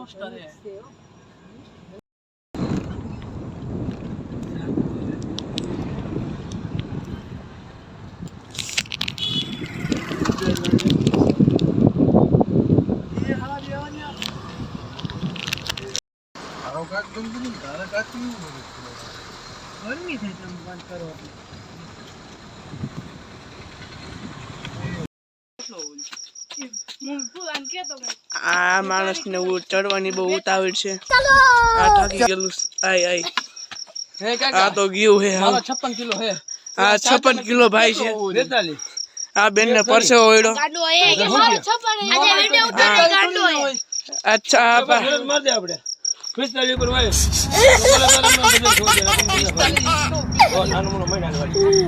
poster है गर्मी થાય તમે બંધ કરો આ માણસને ચડવાની બહુ ઉતાવળ છે આ થાકી ગયેલું આય આય હે કાકા આ તો ગયું હે મારો 56 કિલો હે આ 56 કિલો ભાઈ છે 42 આ બેન ને પરસે ઓયડો ગાડો હે કે મારો 56 આજે વિડિયો ઉતારે ગાડો હે અચ્છા માર દે આપણે 45 ઉપર વાય ઓ નાનો મોનો મહિના વાળી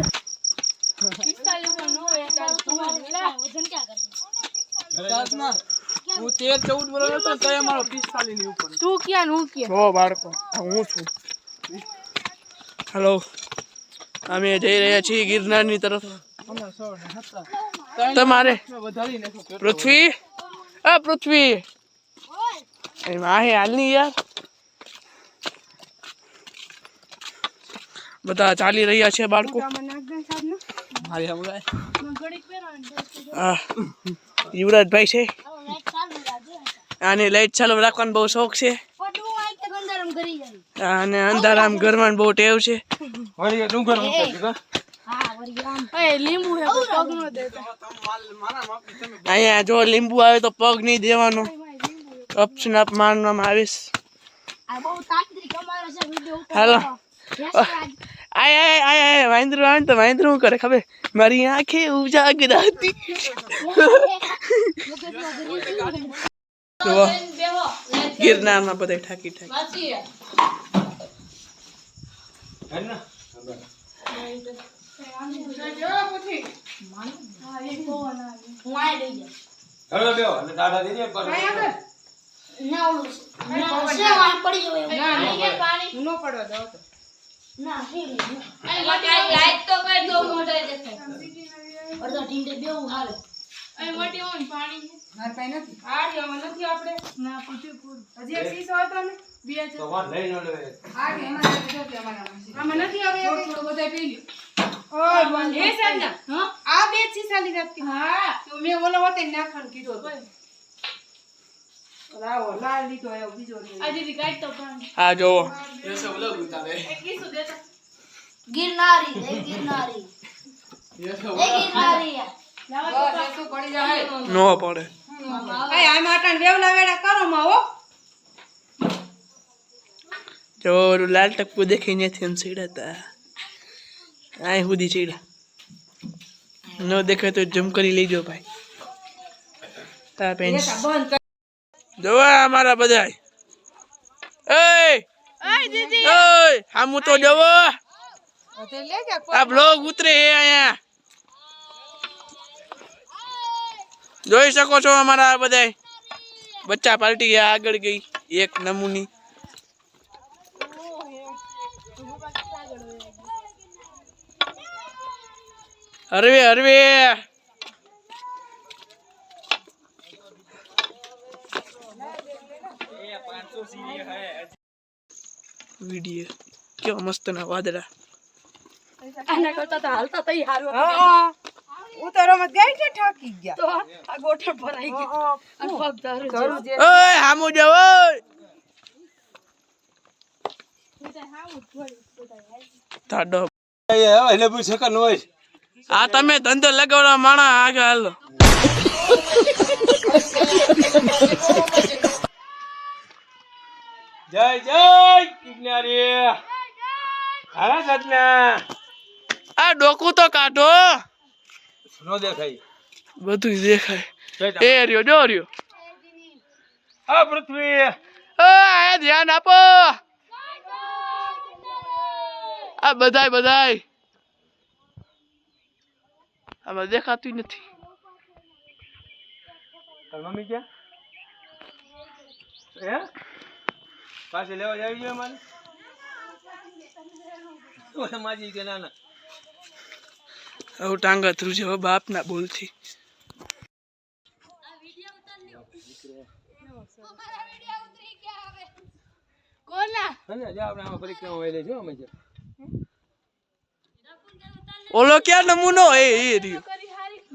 45 ઉપર નો હે તાર તમારા વજન ક્યાં કરશે સાતના હું 13 14 વર્ષ હતો તો મારો 45 ની ઉપર તું ક્યાં હું ક્યાં હો બાળકો હું છું હેલો અમે જઈ રહ્યા છીએ ગિરનારની તરફ તમારે પૃથ્વી આ પૃથ્વી એ માહે હાલની યાર બધા ચાલી રહ્યા છે બાળકો મારી હમણાં હા યુવરાજભાઈ છે આને લાઈટ ચાલુ રાખવાનો બહુ શોખ છે અને અંધારામ ઘરમાં બહુ ટેવ છે અહીંયા જો લીંબુ આવે તો પગ નહીં દેવાનો ઓપ્શન આપ માનવામાં આવીશ હાલો આય આય આય વાંદરું આવે તો વાંદરું શું કરે ખબર મારી આંખે ઉજાગર હતી ગિરનારમાં બધા ઠાકી ઠાકી લાઈટ તો કર દો મોઢે દેખાય અડધા ઢીંડે બેવું હાલે એ મોટી ઓન પાણી માર પાઈ નથી આડી આમાં નથી આપણે ના પૂછ્યું પૂર હજી એક સીસો હતો ને બે છે તો વાર લઈ ન લેવે આડી એમાં નથી જો કે આમાં નથી આવે થોડું બધાય પી લ્યો ઓય બંધ એ સાંજા હ આ બે સીસા લીધા હા તો મે ઓલો હોતે નાખવાનું કીધો રાવો લાલ લીધો આયો બીજો આ દીદી કાઢ તો પાણી આ જો એસે ઓલો ઉતારે એક સીસો દેતા ગિરનારી એ ગિરનારી નો પડે જો લાલ ટપકુ દેખી નથી એમ ચીડાતા આ સુધી ચીડા ન દેખાય તો જમ કરી લેજો ભાઈ તા પેન્સ જોવા અમારા બધા દીદી હામુ તો જવો આ બ્લોગ ઉતરે હે અહીંયા જોઈ શકો છો અમારા બધા બચ્ચા પાર્ટી આગળ ગઈ એક નમૂની હરવે હરવે વિડિયો કેવો મસ્ત ના વાદળા આના કરતા તો હાલતા તઈ હારું ઉતારો મત ગઈ કે ઠાકી ગયા તો આ ગોઠણ ભરાઈ ગઈ અને પગ ધરું છે ઓય હામુ જો ઓય તાડો એને પૂછ સકન હોય આ તમે ધંધો લગાવવા માણા આગળ હાલો જય જય કિનારી હારા સતના આ ડોકું તો કાઢો નો દેખાય બધું દેખાય એ રહ્યો જો રહ્યો આ પૃથ્વી આ ધ્યાન આપો આ બધાય આમાં દેખાતું નથી તાર મમ્મી ક્યાં હે પાછે લેવા જાવી જોઈએ મારે ઓલા માજી કે ના આવું ટાંગા થયું છે બાપ ના બોલથી આ વિડિયો ઉતાર લ્યો અને જા આપણે આમાં પરિક્રમા વહી લેજો અમે છે ઓલો ક્યાં નમૂનો એ રહ્યો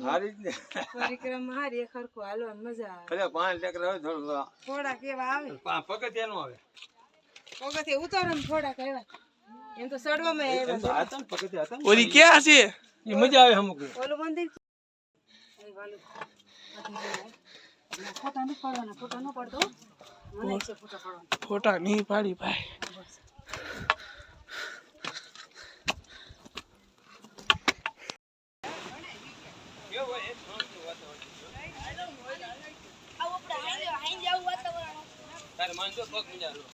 હારી જ ને પરિક્રમા હારી એક હરખું હાલવાની મજા આવે ભલે 5 ટેકરા હોય થોડું થોડા કેવા આવે પગથિયાનું આવે પગથિયે ઉતારો ને થોડા કેવા એમ તો સડવામાં એમ તો આવ્યા હતા ને પગથિયા હતા ને ઓલી ક્યાં છે ઈ મજા આવે અમુક ઓલું મંદિર ફોટા ન પાડવાના ફોટા ન પાડતો મને છે ફોટા પાડવાના ફોટા નહીં પાડી ભાઈ તારે માનજો પગ મજા